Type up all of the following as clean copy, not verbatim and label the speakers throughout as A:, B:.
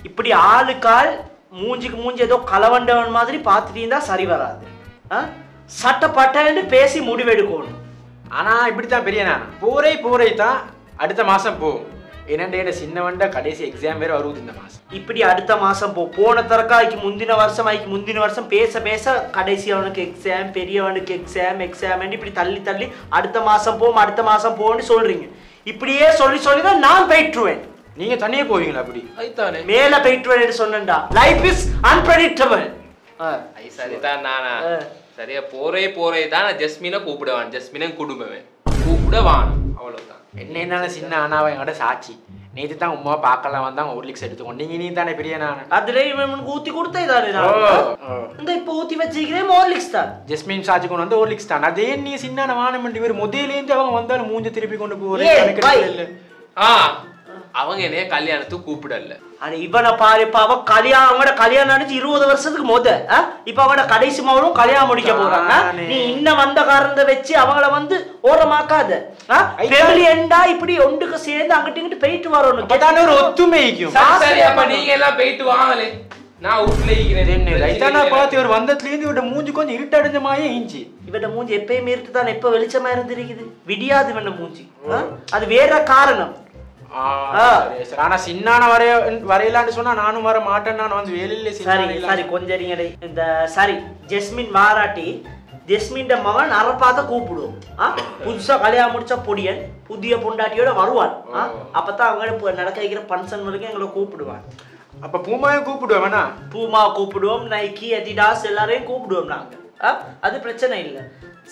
A: இப்படி ஆளுக்கால் மூஞ்சிக்கு மூஞ்சி ஏதோ கலவண்டவன் மாதிரி பார்த்துட்டு இருந்தா சரி வராது. சட்டப்பட்டன்னு பேசி முடிவெடுக்கணும்.
B: ஆனா இப்படித்தான் பெரியண்ணா போரை தான் அடுத்த மாசம் போகும். என்னண்டே சின்னவண்ட கடைசி எக்ஸாம் வேற வருது இந்த மாசம்.
A: இப்படி அடுத்த மாசம் போன தரக்காய்க்கு முந்தின வருஷம் பேச பேச கடைசி அவனுக்கு எக்ஸாம், பெரியவனுக்கு எக்ஸாம் இப்படி தள்ளி அடுத்த மாசம் போன்னு சொல்றீங்க. இப்படியே சொல்லி தான் நான் போயிட்டுருவேன்.
B: நீங்க தனியே போவீங்களா? அப்படி
A: ஐத்தானே மேல போயிட்டுருவேன் சொன்னேன்டா. Life is அன்பிரெடிக்டபிள்.
C: சரிதான் நானா சரியா போரை தான் ஜஸ்மினை கூப்பிடுவான். ஜஸ்மினை குடும்பமே கூப்பிடுவான் அவ்வளவுதான்.
B: என்ன சின்ன அண்ணாவை என்கிட்ட சாட்சி. நேற்று தான் உமா பார்க்கலாம் வந்தாங்க ஹார்லிக்ஸ் எடுத்துக்கோங்க. நீ தானே பெரிய நான்
A: அதுல இவனுக்கு ஊத்தி கொடுத்தே தானே இந்த இப்ப ஊத்தி வச்சிருக்கிறேன் ஹார்லிக்ஸ் தான்.
B: ஜஸ்மின் சாட்சி கொண்டு வந்து ஹார்லிக்ஸ் தான். அதே நீ சின்ன வானம் இவர் முதலேருந்து அவங்க வந்தாலும் மூஞ்ச திருப்பி கொண்டு போறேன்.
C: அவங்க என்னைய கல்யாணத்துக்கு கூப்பிடல.
A: ஆனா இவனை பாரு, இப்ப அவ அவங்களோட கல்யாணம் நினைச்சு 20 வருஷத்துக்கு இப்ப அவட கடைசி மகளும் கல்யாணம் முடிக்க போறாங்க. நீ இன்னும் வந்த காரணத்தை வச்சு அவங்கள வந்து ஓரமாக்காத. இப்படி ஒன்றுக்கு சேர்ந்து அங்கிட்டு இங்கிட்டு போயிட்டு வரணும்.
B: ஒரு ஒத்துமைக்கும்.
C: சரி அப்ப நீங்க எல்லாம் போயிட்டு வாங்கலே, நான் வீட்டுல இருக்கிறேன்.
B: பார்த்து ஒரு வந்ததுல இருந்து இவட மூஞ்சி கொஞ்சம் இருட்டடைஞ்ச மாதிரியே இருந்துச்சு.
A: இவட மூஞ்சி எப்பயுமே இருட்டுதான், எப்ப வெளிச்சமா இருந்திருக்குது. விடியாது இவன மூஞ்சி. அது வேற காரணம்.
B: ஆனா சின்னான வரையலான்னு சொன்னா நானும் வர மாட்டேன். நான் வந்து வேலையில
A: சரி கொஞ்சம் இந்த சரி ஜஸ்மின் வாராட்டி ஜஸ்மின் மகன் அறப்பாத்த கூப்பிடுவோம். புதுசா கல்யாணம் முடிச்ச பொடியன் புதிய பொண்டாட்டியோட வருவான். அப்பதான் அவங்க நடக்க வைக்கிற பன்சன் வரைக்கும் எங்களை கூப்பிடுவான்.
B: அப்ப பூமாவையும் கூப்பிடுவோம்.
A: பூமா கூப்பிடுவோம், நைக்கி, அடிடாஸ் எல்லாரையும் கூப்பிடுவோம் நாங்க. அது பிரச்சனை இல்லை.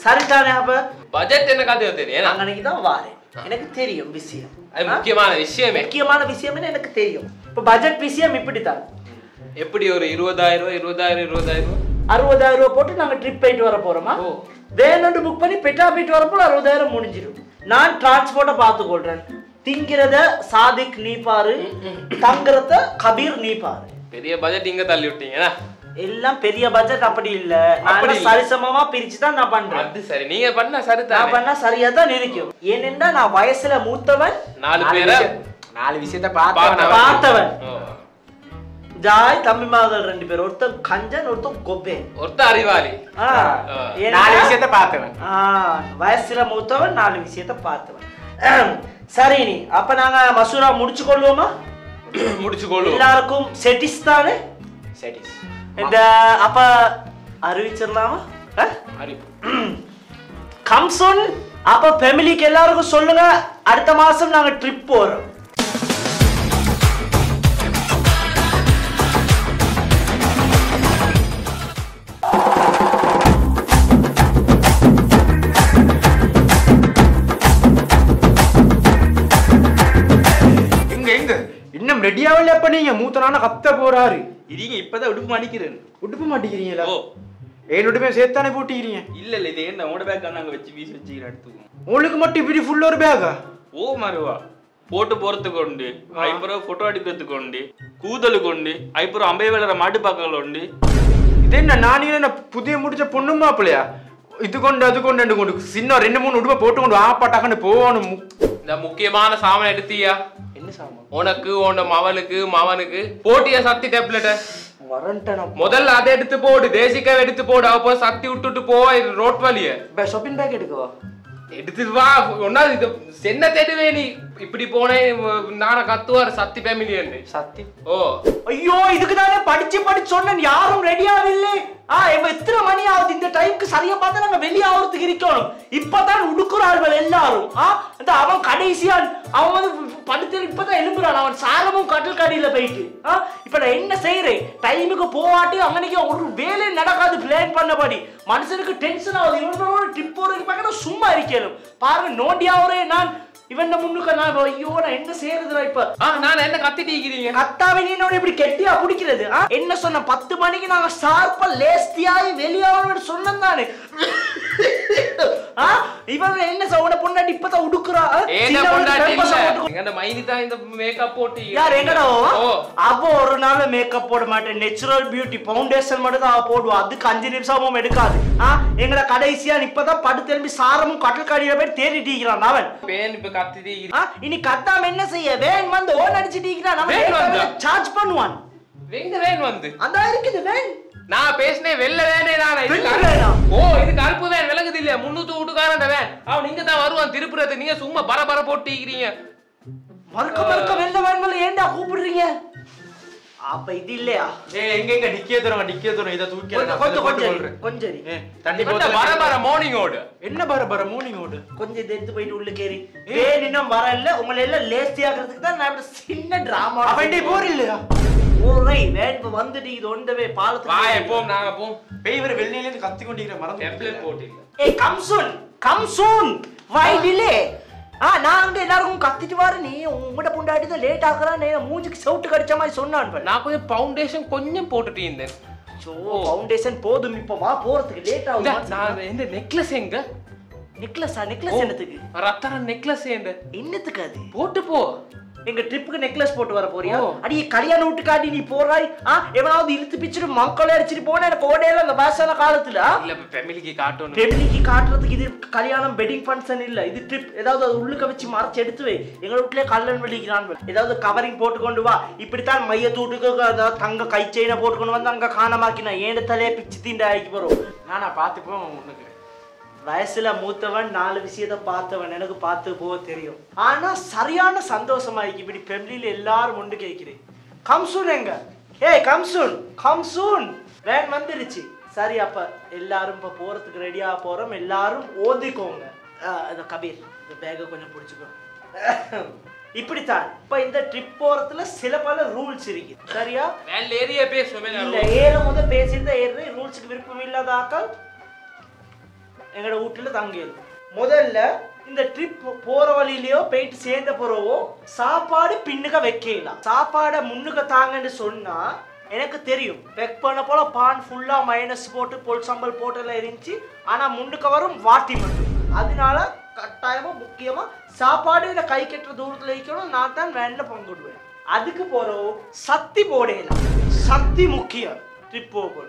A: சரிதானே? அப்ப
C: பட்ஜெட் என்ன கதை தெரியும்?
A: அன்னைக்கு தான் வாரேன். எனக்கு தெரியும் விஷயம்.
C: முக்கியமான
A: விஷயம் எனக்கு தெரியும். இப்ப பட்ஜெட் விஷயம் இப்படித்தான்.
C: எப்படி ஒரு 20,000
A: 60,000 போட்டு நாங்க ட்ரிப் போயிட்டு வர போறோமா? வேணும்னு புக் பண்ணி பெட்டா போயிட்டு வரப்போ 60,000 முடிஞ்சிடும். நான் டிரான்ஸ்போர்ட்டை பார்த்துக்கொள்றேன். திங்கிறத சாதிக் நீ பாரு, தங்குறத கபீர் நீ பாரு.
C: பெரிய பட்ஜெட் இங்க தள்ளி விட்டீங்க.
A: எல்லாம் பெரிய பட்ஜெட் அப்படி இல்ல. நான் சரிசமமா பிரிச்சு தான் நான் பண்றேன். அது
C: சரி, நீங்க பண்ணா சரிதான்.
A: நான் பண்ணா சரியா தான் இருக்கும். ஏனென்றா நான் வயசுல மூத்தவன்,
B: 4 விஷயத்தை
A: பார்த்தவன். ஜாய் தம்பி மகள் 2 பேர், ஒருத்தன் கஞ்சன், ஒருத்தன் கொப்பே,
C: ஒருத்தன் அறிவாளி.
B: 4 விஷயத்தை பார்த்தவன்.
A: வயசுல மூத்தவன், 4 விஷயத்தை பார்த்தவன். சரி, நீ அப்ப நாங்க மசூரா முடிச்சுக்கொள்வோமா?
C: முடிச்சுக்கொள்வோம்.
A: எல்லாருக்கும் செட்டிஸ் தானே?
B: செட்டிஸ்.
A: இந்த அப்ப அறிவிச்சிடலாமா? கம்சோன் அப்ப ஃபேமிலிக்கு எல்லாருக்கும் சொல்லுங்க, அடுத்த மாசம் நாங்க ட்ரிப் போறோம்.
B: இன்னும் ரெடியாவல? அப்ப நீங்க மூத்தனான கத்த போறாரு.
D: இருங்க, இப்பதான் உடுப்பு மாட்டிக்கிறேன்.
B: உடுப்பு மாட்டிக்கிறீங்களா? ஏன் உடுப்பே சேர்த்தானே போட்டிக்கிறீங்க?
D: இல்ல இது என்ன உங்களோட பேக் நாங்க வச்சு வீசி வச்சுக்கிறேன், எடுத்துக்கோங்க.
B: உங்களுக்கு மட்டும் இப்படி ஃபுல் ஒரு பேக்கா?
D: ஓ மருவா, போட்டு போறதுக்கு உண்டு, ஐப்புறம் போட்டோ எடுக்கிறதுக்கு உண்டு, கூதலுக்கு உண்டு, ஐப்புறம் அம்பை வேலை மாட்டு பாக்கல உண்டு.
B: இது என்ன நானே புதிய முடிச்ச பொண்ணு மாப்பிள்ளையா? இது கொண்டு அது கொண்டு கொண்டு சின்ன 2-3 உடுப்பை போட்டு கொண்டு ஆப்பாட்டாக்கன்னு போகணும்.
C: இந்த முக்கியமான சாமான் எடுத்தியா?
B: என்ன சாமான்?
C: உனக்கு உன் மவனுக்கு போட்டியா சக்தி டேப்லெட்
A: வரண்டன.
C: முதல்ல அதை எடுத்து போடு, தேசிக்காவை எடுத்து போடு. அப்போ சக்தி விட்டுட்டு போவா ரோட் வழிய.
A: ஷாப்பிங் பேக் எடுக்கவா?
C: எடுத்துட்டு வா. ஒன்னா இது என்ன தேடுவே நீ? இப்படி போனே நான கத்துவார் சக்தி ஃபேமிலி.
A: சக்தி?
C: ஓ
A: ஐயோ, இதுக்கு தானே படிச்சு சொன்னேன். யாரும் ரெடியாவில்லை. எத்தனை மணி ஆகுது? இந்த டைமுக்கு சரியா பார்த்தா நாங்க வெளியே ஆகிறதுக்கு இருக்கணும். இப்பதான் உடுக்குறார்கள் எல்லாரும். அவன் கடைசியா அவன் வந்து படுத்து இப்பதான் எழும்புறான். அவன் சாரமும் கட்டில் கடியில போயிட்டு. இப்ப நான் என்ன செய்யறேன்? டைமுக்கு போவாட்டி அங்கனைக்கு ஒரு வேலை நடக்காது. பிளான் பண்ணபடி மனுஷனுக்கு டென்ஷன் ஆகுது. இவனோட ட்ரிப் போறதுக்கு பார்க்க சும்மா இருக்கணும். பாருங்க, நோண்டியாவரே நான் இவன் முன்னுக்கு நான் ஐயோ நான் என்ன செய்யறதுடா? இப்ப
C: நான் என்ன கத்திட்டீங்க?
A: கத்தாவே நீ என்னோட இப்படி கெட்டியா பிடிக்கிறது? என்ன சொன்ன? 10 மணிக்கு நாங்க ஷார்ப்பா லேஸ்தியாகி வெளியாகணும்னு சொன்னேன் தானே. இவன் என்ன சவுண்ட பொண்டாட்டி இப்பதான் உடுக்குறா
C: ஏன்னா பொண்டாட்டி இல்ல எங்க மைனி தான் இந்த மேக்கப் போட்டு
A: யார் எங்கடா அப்போ ஒரு நாள் மேக்கப் போட மாட்டேன் நேச்சுரல் பியூட்டி ஃபவுண்டேஷன் மட்டும் தான் போடுவா அதுக்கு 5 நிமிஷமும் எடுக்காது எங்களை கடைசியா இப்பதான் படுத்து திரும்பி சாரமும் கட்டல் காடியில போய் தேடிட்டிக்கிறான் அவன்
C: பேன் இப்ப கத்திட்டு
A: இனி கத்தாம என்ன செய்ய வேன் வந்து ஓன் அடிச்சிட்டிக்கிறான் அவன் சார்ஜ் பண்ணுவான்
C: வெங்க வேன் வந்து
A: அந்த இருக்குது வேன்
C: நான் பேசினேன் வெள்ள வேனே நான் இது கருப்பு வேன் விலகுது இல்ல 300 வீட்டுக்காரன் வேன் அவன் நீங்க தான் வருவான் திருப்புறது நீங்க சும்மா பரபர போட்டிக்கிறீங்க
A: மறுக்க வெள்ள வேன் ஏன்டா கூப்பிடுறீங்க அப்ப இது இல்லையா
B: எங்க டிக்கிய தரும் இத தூக்கி
A: கொஞ்சம்
B: தண்ணி
C: பரபர மார்னிங் ஓடு
B: என்ன பரபர மார்னிங் ஓடு
A: கொஞ்சம் எடுத்து போயிட்டு உள்ள கேறி வேன் இன்னும் வரல உங்களை எல்லாம் லேசி ஆகிறதுக்கு தான் நான் இப்படி சின்ன டிராமா
B: அவன்டே போர் இல்லையா
A: ஓரை வேன் இப்ப வந்துட்டு இது ஒண்டவே பாலத்து
C: வாயே போம் நாங்க போம்
B: பேய்வர் வெள்ளையில இருந்து கத்தி கொண்டிருக்கிற மறந்து
C: டெம்ப்ளேட் போட்டிங்க
A: ஏய் கம் சூன் வை டிலே நான் அங்க எல்லாரும் கத்திட்டு வாரு நீ உங்கட பொண்டாட்டி தான் லேட் ஆகுறா நீ மூஞ்சிக்கு சவுட்டு கடிச்ச மாதிரி சொன்னான்
C: நான் கொஞ்சம் ஃபவுண்டேஷன் கொஞ்சம் போட்டுட்டு இருந்தேன்
A: சோ ஃபவுண்டேஷன் போதும் இப்ப வா போறதுக்கு லேட் ஆகும்
C: நான் இந்த நெக்லஸ் எங்க
A: நெக்லஸ் என்னத்துக்கு
C: ரத்தன நெக்லஸ்
A: என்னத்துக்கு அது
C: போட்டு போ
A: எங்க ட்ரிப்புக்கு நெக்லஸ் போட்டு வர போறியா அடி கல்யாண வீட்டுக்காடி நீ போறாய் எவனாவது இழுத்து பிச்சுட்டு மக்களை அடிச்சிட்டு போனா எனக்கு ஓடையில அந்த வயசான காலத்துல
C: இல்ல ஃபேமிலிக்கு காட்டணும்
A: ஃபேமிலிக்கு காட்டுறதுக்கு இது கல்யாணம் வெட்டிங் ஃபங்க்ஷன் இல்ல இது ட்ரிப் ஏதாவது உள்ளுக்க வச்சு மறைச்சு எடுத்து வை எங்க வீட்லயே கல்லன் வெளிக்கிறான் ஏதாவது கவரிங் போட்டு கொண்டு வா இப்படித்தான் மைய தூட்டுக்கு தங்க கை செயினை போட்டு கொண்டு வந்து அங்க காணமாக்கினா ஏன் தலையே பிச்சு தீண்ட ஆக்கி போறோம்
B: நானா பாத்துப்போம் உனக்கு
A: வயசுல மூத்தவன் 4 விஷயத்தை பார்த்தவன் எனக்கு பார்த்து போக தெரியும் ஆனா சரியான சந்தோஷமாயிக்கு இப்படி ஃபேமிலியில எல்லாரும் ஒன்று கேட்கிறேன் கம்சூன் எங்க ஏய் கம்சூன் வேன் வந்துருச்சு சரி அப்ப எல்லாரும் இப்ப போறதுக்கு ரெடியா போறோம் எல்லாரும் ஓதிக்கோங்க கபீர் இந்த பேக்கை கொஞ்சம் பிடிச்சுக்கோ இப்படித்தான் இப்ப இந்த ட்ரிப் போறதுல சில பல ரூல்ஸ் இருக்கு சரியா
C: வேன்ல ஏறிய பேசுமே
A: இல்ல ஏற முத பேசிட்டு ஏற ரூல்ஸ்க்கு விருப்பம் இல்லாத ஆக்கள் எங்களோட வீட்டுல தங்கியது முதல்ல இந்த ட்ரிப் போற வழியிலயோ போயிட்டு சேர்ந்த போறவோ சாப்பாடு பின்னுக்க வைக்கலாம் சாப்பாடை முன்னுக்க தாங்கன்னு சொன்னா எனக்கு தெரியும் பெக் பண்ண போல பான் ஃபுல்லா மைனஸ் போட்டு பொல் சம்பல் போட்டு எல்லாம் இருந்துச்சு ஆனா முன்னுக்க வரும் வாட்டி மட்டும் அதனால கட்டாயமா முக்கியமா சாப்பாடு இல்ல கை கட்டுற தூரத்துல வைக்கணும் நான் தான் வேன்ல பங்குடுவேன் அதுக்கு போறோம் சக்தி போடலாம் சக்தி முக்கியம் ட்ரிப் போல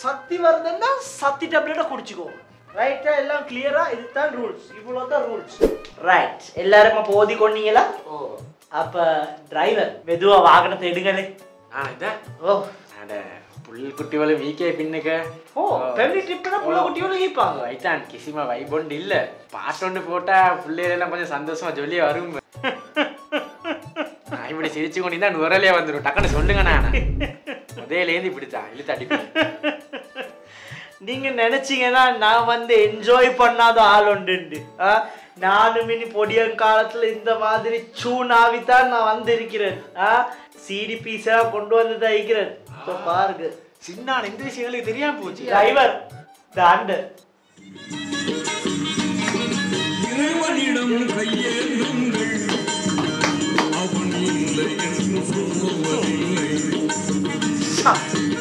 A: சக்தி வருதுன்னா சக்தி டேப்லெட்டை குடிச்சுக்கோங்க ரைட்டா எல்லாம் கிளியரா இதுதான் ரூல்ஸ் இவ்வளவுதான் ரூல்ஸ் ரைட் எல்லாரும் அப்ப ஓதி கொண்டீங்களா அப்ப டிரைவர் மெதுவா வாகனத்தை எடுங்களே
B: புல் குட்டிவල வீக்கே பின்னுக்க
A: ஃபேமிலி ட்ரிப்னா புள்ள குட்டிவல ஈப்பாங்க
B: ஐதான் கிசிமா வைபொண்ட் இல்ல பாட்டு ஒன்று போட்டா புள்ளையில எல்லாம் கொஞ்சம் சந்தோஷமா ஜொல்லியா வரும் நான் இப்படி சிரிச்சு கொண்டு தான் நுரலையா வந்துடும் டக்குன்னு சொல்லுங்க நான் முதலேருந்து இப்படித்தான் இழுத்து அடிப்பேன்
A: நீங்க நினைச்சீங்கன்னா நான் வந்து என்ஜாய் பண்ணாத ஆள் உண்டு 4 மினி பொடியன் காலத்துல இந்த மாதிரி சூனாவித்தான் நான் வந்திருக்கிறேன் சிடி பீஸா கொண்டு வந்து தைக்கிறேன் பாருங்க
B: சின்ன இந்த விஷயங்களுக்கு தெரியாம போச்சு
A: டிரைவர் தாண்டு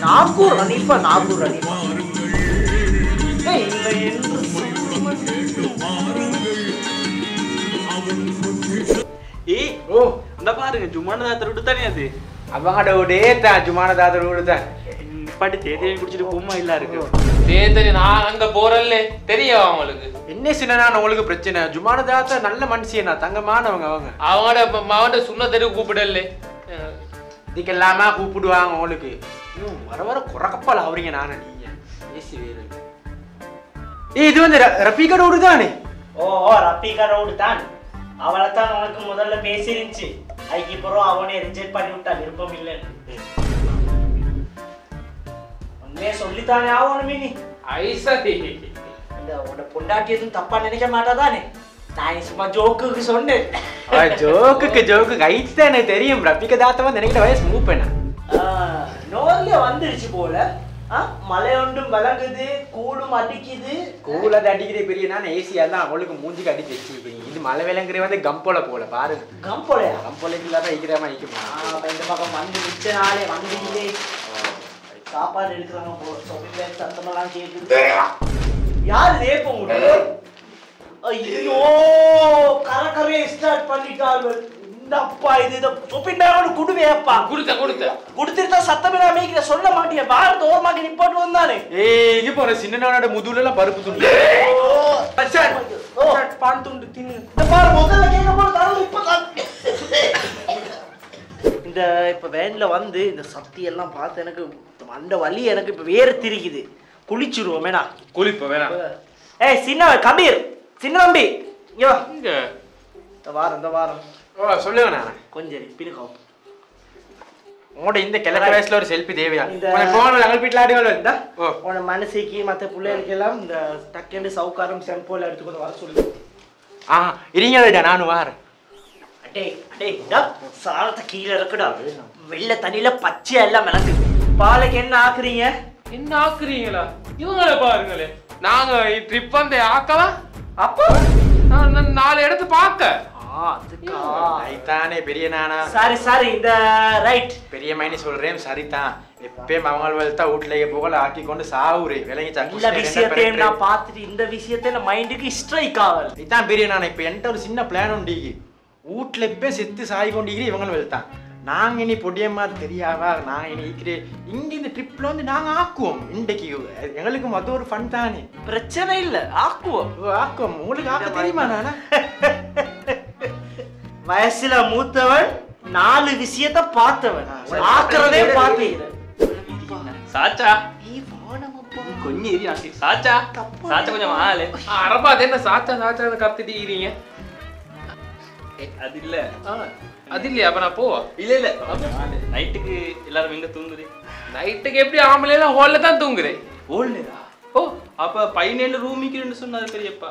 A: நாகூர் ரனிஃபா
D: பாருங்க ஜுமான தாத்தர் விட்டு தானே அது
B: அவங்கட விடேத்தான் ஜுமான தாத்தர் விடுதான்
D: பாட்டு தேதியை குடிச்சிட்டு பொம்மா இல்ல இருக்கு
C: தேதி நான் அங்க போறல்ல தெரியும் அவங்களுக்கு
B: என்ன சின்ன உங்களுக்கு பிரச்சனை ஜுமான தாத்தா நல்ல மனுஷனா தங்கமானவங்க
C: அவங்களோட மாவட்ட சுண்ண தெரு கூப்பிடல
B: இதுக்கெல்லாமா கூப்பிடுவாங்க உங்களுக்கு வர வர குறக்கப்பால் அவரிங்க நானே நீங்க ஏசி வேறு இது வந்து ரஃபீகா ரோடு தானே
A: ரஃபீகா ரோடு தான் அவளைத்தான் உனக்கு முதல்ல பேசிருந்துச்சு அதுக்கு அப்புறம் அவனே ரிஜெக்ட் பண்ணி விட்டா விருப்பம் இல்லைன்னு உண்மையே சொல்லித்தானே ஆகணும் மீனி
C: ஐசதி
A: இந்த உன்னை பொண்டாட்டி எதுவும் தப்பா நினைக்க மாட்டாதானே நான் சும்மா ஜோக்குக்கு சொன்னேன்
B: ஜோக்கு ஐஸ் தான் எனக்கு தெரியும் ரஃபீகா தாத்தா வந்து நினைக்கிற வயசு மூவ் பண்ண
A: நோர்ல வந்துருச்சு போல மழை ஒன்றும் விளங்குது கூடும் அடிக்குது
B: கூலது அடிக்கிற பெரிய நான் ஏசியா தான் அவளுக்கு மூஞ்சிக்கு அடிச்சு வச்சிருப்பீங்க இது மழை விளங்குற வந்து கம்போல போல பாருங்க கம்போலைக்கு இல்லாத ஐக்கிரமா ஐக்குமா
A: இந்த பக்கம் வந்து மிச்ச நாளே வந்தீங்களே சாப்பாடு எடுக்கிறாங்க சத்தமெல்லாம் கேட்குது யாரு ரேப்பம் விடு? ஐயோ கரகரையை ஸ்டார்ட் பண்ணிட்டார்கள். இந்தப்பா இது இத சொப்பிண்டாவோட குடுவேப்பா. குடுத்துட்டா சத்தமே நான் மேய்க்கிற சொல்ல மாட்டியா? பாரத ஓரமாக்கி நிப்பாட்டு வந்தானே.
B: இங்க போற சின்னனானோட முதுகுல எல்லாம் பருப்பு துண்டு.
A: பான் துண்டு தின்னு. இந்த பாரு முதல்ல கேட்க போற தரல இப்பதான். இந்த இப்ப வேன்ல வந்து இந்த சக்தி எல்லாம் பார்த்து எனக்கு அந்த வலி எனக்கு இப்ப வேற திரிக்குது. குளிச்சிருவோம் வேணா?
C: குளிப்ப வேணா.
A: ஏய் சின்ன கபீர், சின்ன தம்பி இங்க
D: இங்க
A: இந்த வாரம்
B: ஓ சொல்லுங்க நான்
A: கொஞ்சம் பிரிக்கும்.
B: உங்களோட இந்த கிழக்கு வயசுல ஒரு செல்ஃபி தேவையா? போன லங்கல் வீட்டுல ஆடுவாள். ஓ
A: உன மனசுக்கு மற்ற பிள்ளைகளுக்கு எல்லாம் இந்த டக்கெண்டு சவுக்காரம் ஷாம்பூல எடுத்துக்கொண்டு வர சொல்லு.
B: இருங்கடா நானும் வாரேன்.
A: சாரத்தை கீழே இருக்குடா. வெள்ளை தண்ணியில பச்சையா எல்லாம் மிளகு. பாலைக்கு என்ன ஆக்குறீங்க?
C: என்ன ஆக்குறீங்களா? இவங்கள பாருங்களே. நாங்க ட்ரிப் வந்து ஆக்கலாம்.
A: அப்போ
C: நான் 4 இடத்து பார்க்க.
B: அதுக்கானே பெரிய நானா?
A: சரி இந்த ரைட்
B: பெரிய மைனி சொல்றேன் சரிதான். எப்பயும் அவங்க வளர்த்தா வீட்டுல போகல ஆக்கி கொண்டு சாவுறே விலங்கி
A: இந்த விஷயத்தையும் நான் பார்த்துட்டு இந்த விஷயத்தை என் மைண்டுக்கு ஸ்ட்ரைக் ஆகல.
B: இதான் பெரிய நானா. இப்ப என்கிட்ட ஒரு சின்ன பிளான் உண்டு. வீட்டுல இப்ப செத்து சாய் கொண்டிருக்கிறேன் இவங்களும் வெளுத்தான். நாங்க இனி பொடியம்மா தெரியாவா? நான் இனி இருக்கிறேன் இங்க இந்த ட்ரிப்ல வந்து நாங்க ஆக்குவோம். இன்றைக்கு எங்களுக்கும் அது ஒரு ஃபன் தானே.
A: பிரச்சனை இல்ல, ஆக்குவோம்.
B: உங்களுக்கு ஆக்க தெரியுமா? நானா
A: வயசுல மூத்தவன் 4 விஷயத்தை பார்த்தவன். ஆக்குறதே பார்த்தீங்க.
D: சாச்சா கொஞ்சம் இரு ஆண்டி. சாச்சா கொஞ்சம் ஆளு
C: அரப்பா அது என்ன சாச்சா கத்திட்டீங்க?
D: அது இல்ல
C: அது இல்லையா? அப்ப நான் போவா?
D: இல்ல நைட்டுக்கு எல்லாரும் எங்க தூங்குது?
C: நைட்டுக்கு எப்படி ஆம்பளை எல்லாம் ஹால்ல தான் தூங்குறேன்.
D: ஓல்டா? ஓ அப்ப 17 ரூமிக்கு சொன்னாரு பெரியப்பா.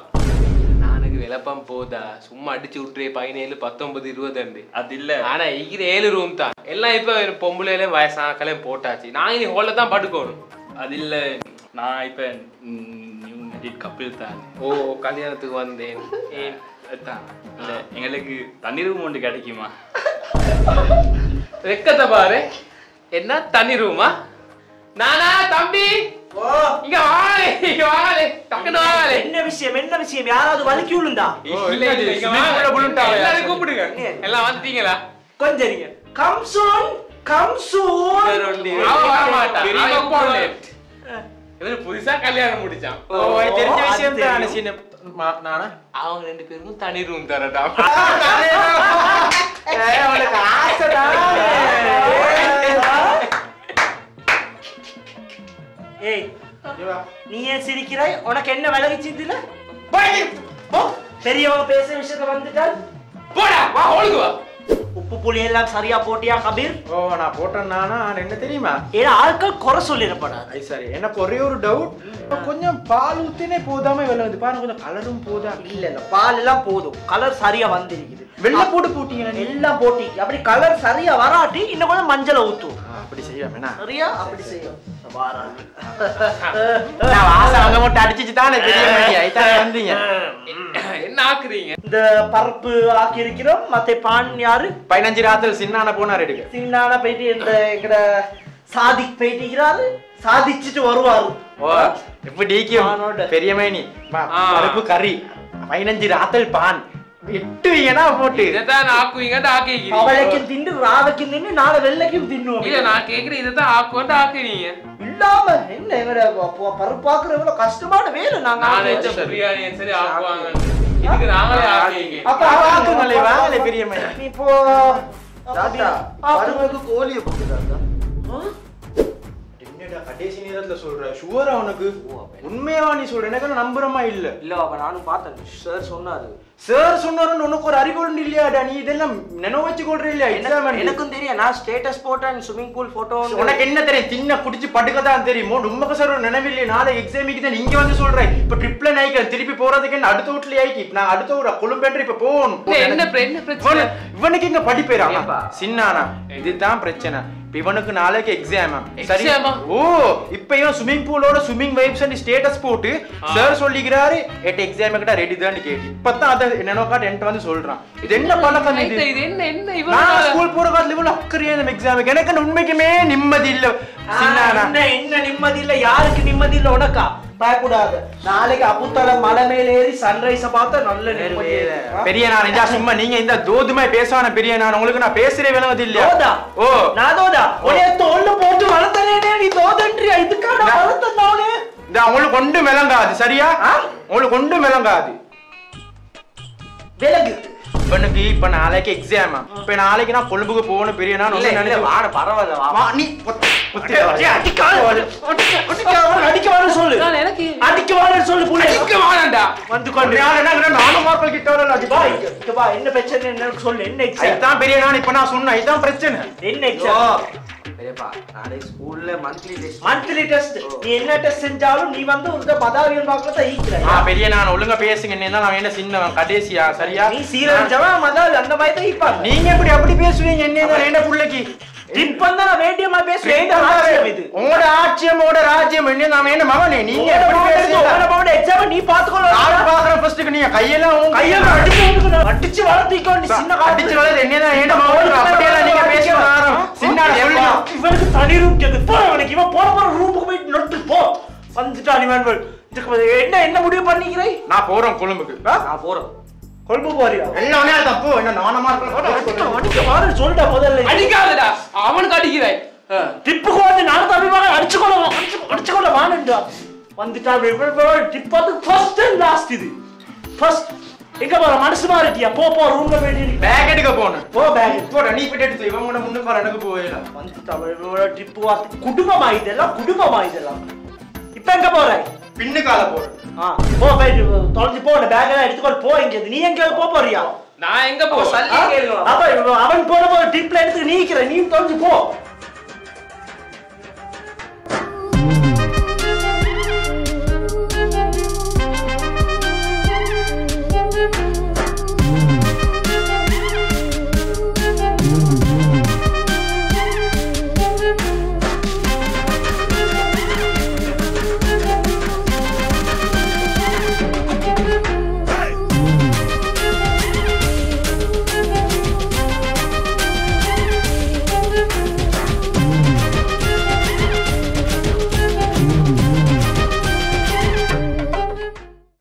C: நானுக்கு விளப்பம் போதா? சும்மா அடிச்சு விட்டுறே 17 19 20
D: அது இல்ல.
C: ஆனா இங்க 7 ரூம் தான் எல்லாம். இப்ப பொம்பளையில வயசாக்களையும் போட்டாச்சு. நான் இனி ஹால்ல தான் படுக்கணும்.
D: அது இல்ல, நான் இப்ப கப்பில் தான்.
C: ஓ கல்யாணத்துக்கு வந்தேன்.
D: இல்ல எங்களுக்கு தண்ணி ரூம் ஒன்று கிடைக்குமா?
C: வெக்கத்தை பாரு. என்ன தண்ணி ரூமா? நானா தம்பி இங்க வாங்க டக்குனு வாங்க.
A: என்ன விஷயம்? யாராவது வலிக்கி விழுந்தா?
C: எல்லாரும் கூப்பிடுங்க. எல்லாம் வந்துட்டீங்களா?
A: கொஞ்சம் இருங்க. கம் சூன்.
C: இவரு புதுசா கல்யாணம் முடிச்சான்.
B: தெரிஞ்ச விஷயம் தானே சின்ன நானா.
C: அவங்க 2 பேருக்கும் தனி ரூம் தரட்டா?
B: அவளுக்கு ஆசைதான்.
A: ஏய் நீ ஏன் சிரிக்கிறாய்? உனக்கு என்ன விலகிச்சு இதுல? பெரியவங்க பேச விஷயத்த வந்துட்டால்
C: போடா வா ஹாலுக்கு வா.
A: உப்பு புளி எல்லாம் சரியா போட்டியா கபீர்?
B: ஓ நான் போட்டேன் நானா. என்ன தெரியுமா?
A: ஏன்னா ஆட்கள் குறை சொல்லிடப்படாது.
B: சரி எனக்கு ஒரே ஒரு டவுட். கொஞ்சம் பால் ஊத்தினே போதாம வெள்ள வந்து பாருங்க. கொஞ்சம் கலரும் போதா?
A: இல்ல பால் எல்லாம் போதும். கலர் சரியா வந்திருக்குது.
B: வெள்ளை போட்டு போட்டீங்க
A: எல்லாம் போட்டி. அப்படி கலர் சரியா வராட்டி இன்னும் கொஞ்சம் மஞ்சளை ஊத்தும்.
B: அப்படி செய்யாம
A: சரியா? அப்படி செய்யும்.
B: அடிச்சு தானே பெரிய வந்தீங்க.
C: என்ன ஆக்குறீங்க?
A: இந்த பருப்பு ஆக்கி இருக்கிறோம். மத்த பான் யாரு?
B: 15 ராத்திரி சின்னான போனார் எடுக்க.
A: சின்னான போயிட்டு இந்த எங்கட சாதிக் போயிட்டு சாதிச்சுட்டு வருவாரு.
B: ஓ எப்படி பெரிய மேனி பருப்பு கறி 15 ராத்திரி பான் எட்டுவீங்கன்னா போட்டு
C: இதைத்தான் ஆக்குவீங்கன்னு ஆக்கிக்கிறீங்க.
A: அவளைக்கும் தின்னு ராவைக்கும் தின்னு நாளை வெள்ளைக்கும் தின்னுவோம்.
C: இல்ல நான் கேக்குறேன் இதைத்தான் ஆக்குவன்ட்டு ஆக்குறீங்க.
A: இல்லாம என்ன எங்கட பருப்பாக்குற எவ்வளவு கஷ்டமான வேலை. நாங்க
C: பிரியாணி சரி ஆக்குவாங்க. இதுக்கு நாங்களே ஆக்குவீங்க.
A: அப்ப
B: ஆக்குங்களே வாங்களே பெரிய மேனி.
A: இப்போ
B: பருப்புக்கு கோழியை போட்டுதாங்க. கடைசி நேரத்துல சொல்ற ஷுவரா உனக்கு? உண்மையா நீ சொல்ற? எனக்கு நம்புறமா இல்ல.
A: இல்ல அப்ப நானும் பார்த்தேன். சார் சொன்னாரு.
B: சார் சொன்னாருன்னு உனக்கு ஒரு அறிவு இல்லையாடா? நீ இதெல்லாம் நினைவு வச்சு கொள்ற இல்லையா?
A: எனக்கும் தெரியும். நான் ஸ்டேட்டஸ் போட்டேன் ஸ்விமிங் பூல் போட்டோ.
B: உனக்கு என்ன தெரியும்? தின்ன குடிச்சு படுக்கதான் தெரியுமோ? உண்மைக்கு சார் ஒரு நினைவில்லையே. நாளை எக்ஸாமிக்கு தான் நீங்க வந்து சொல்றேன். இப்ப ட்ரிப்ல நாய்க்கிறேன் திருப்பி போறதுக்கு என்ன அடுத்த வீட்டுல ஆயிக்கி. நான் அடுத்த ஒரு கொழும்பேட்டர் இப்ப போகணும்.
C: என்ன பிரச்சனை?
B: இவனுக்கு இங்க படிப்பேறாங்க சின்னானா. இதுதான் பிரச்சனை. இவனுக்கு நாளைக்கு எக்ஸாம். சரி ஓ இப்ப இவன் ஸ்விமிங் பூலோட ஸ்விமிங் வைப்ஸ் ஸ்டேட்டஸ் போட்டு சார் சொல்லிக்கிறாரு எட் எக்ஸாம் கிட்ட ரெடி தான் கேட்டு இப்பதான் அத என்னனோ காட் என்கிட்ட வந்து சொல்றான். இது என்ன பழக்கம் இது?
C: இது என்ன இவன்
B: நான் ஸ்கூல் போற காலத்துல இவ்வளவு அக்கறையா இந்த எக்ஸாமுக்கு எனக்கு உண்மைக்குமே நிம்மதி இல்ல சின்னானா.
A: என்ன நிம்மதி இல்ல? யாருக்கு நிம்மதி இல்ல? உனக்கா? பயப்படாத நாளைக்கு அப்புத்தல மலை மேல ஏறி சன்ரைஸ பார்த்தா நல்ல
B: பெரிய நான் இந்த சும்மா நீங்க இந்த தோதுமை பேசான பெரிய நான் உங்களுக்கு நான் பேசுறே விளங்குது இல்லையா ஓ
A: நான் தோதா உன்னை தோல்ல போட்டு வளர்த்தனே நீ தோதன்றியா இதுக்கான வளர்த்தனோனே
B: இந்த உங்களுக்கு கொண்டு விளங்காது சரியா உங்களுக்கு கொண்டு விளங்காது
A: விலகு
B: இவனுக்கு இப்ப நாளைக்கு எக்ஸாம் இப்ப நாளைக்கு நான் கொழும்புக்கு போகணும் பெரிய நான் நினைச்சு
A: வாட பரவாயில்ல நீ அடிக்கவான்னு சொல்லு
C: எனக்கு
A: அடிக்கவான்னு சொல்லு புள்ள
C: அடிக்கவானடா
B: வந்து கொண்டு நானும் மார்க்கல் கிட்ட வரல
A: வா என்ன பிரச்சனை என்ன சொல்லு என்ன எக்ஸாம்
B: இதான் பெரிய நான் இப்ப நான் சொன்னேன் இதான் பிரச்சனை
A: என்ன எக்ஸாம்
E: பெரியப்பா நாளை ஸ்கூல்ல
A: மந்த்லி டெஸ்ட் நீ என்ன டெஸ்ட் செஞ்சாலும் நீ வந்து ஒரு பதாவியல் பாக்கறத ஈக்குற
B: பெரிய நான் ஒழுங்கா பேசுங்க என்ன நான் என்ன சின்னவன் கடைசியா சரியா
A: நீ சீரஞ்சவா மதால் அந்த மாதிரி தான் ஈப்பாங்க
B: நீங்க அப்படி பேசுவீங்க என்ன புள்ளைக்கு
A: இப்ப நான் வேண்டியமா பேசுவேன் ராஜ்யம் இது
B: உங்களோட ஆட்சியம் உங்களோட ராஜ்யம் என்ன நான் என்ன மகனே நீங்க எப்படி பேசுறீங்க
A: உங்களோட எக்ஸாம் நீ பாத்துக்கணும்
B: நான் பாக்குறேன் ஃபர்ஸ்ட்க்கு நீங்க கையெல்லாம்
A: அடிச்சு வளர்த்திக்கோ நீ சின்ன
B: அடிச்சு வளர்த்து என்ன மகன் அப்படியே நீங்க பேசுறாரு சின்ன
A: இவனுக்கு தனி ரூம் கேக்குது போ அவனுக்கு இவன் போற ரூமுக்கு போய் நொட்டு போ வந்துட்டா நீ என்ன முடிவு பண்ணிக்கிறே
B: நான் போறேன் கொழும்புக்கு
E: நான் போறேன்
A: கொழும்பு போறியா
B: எல்லாமே தப்பு என்ன நானமா
A: அடிக்க மாறு சொல்லிட்டா முதல்ல
C: அடிக்காதடா அவனுக்கு அடிக்கிறேன்
A: டிப்புக்கு வந்து நான் தம்பிமாக அடிச்சுக்கொள்ள வானுண்டா வந்துட்டா டிப் வந்து ஃபர்ஸ்ட் அண்ட் லாஸ்ட் இது ஃபர்ஸ்ட் எங்க போற மனசு மாறிட்டியா போ ரூம்ல வேண்டி
B: பேக் எடுக்க போணும்
A: போ பேக்
B: போட நீ போய் எடுத்து இவன் கூட முன்னுக்கு வர எனக்கு போயில
A: வந்துட்டா டிப்பு வார்த்தை குடும்பமா இதெல்லாம் இப்ப எங்க போற
B: பின்னுக்கால போறேன்
A: போ போய் தொலைஞ்சு போ பேக் எல்லாம் எடுத்துக்கொண்டு போ இங்க நீ எங்க போறியா
C: நான் எங்க போ
A: அப்ப அவன் போன டிப்ல எடுத்து நீக்கிற நீ தொலைஞ்சு போ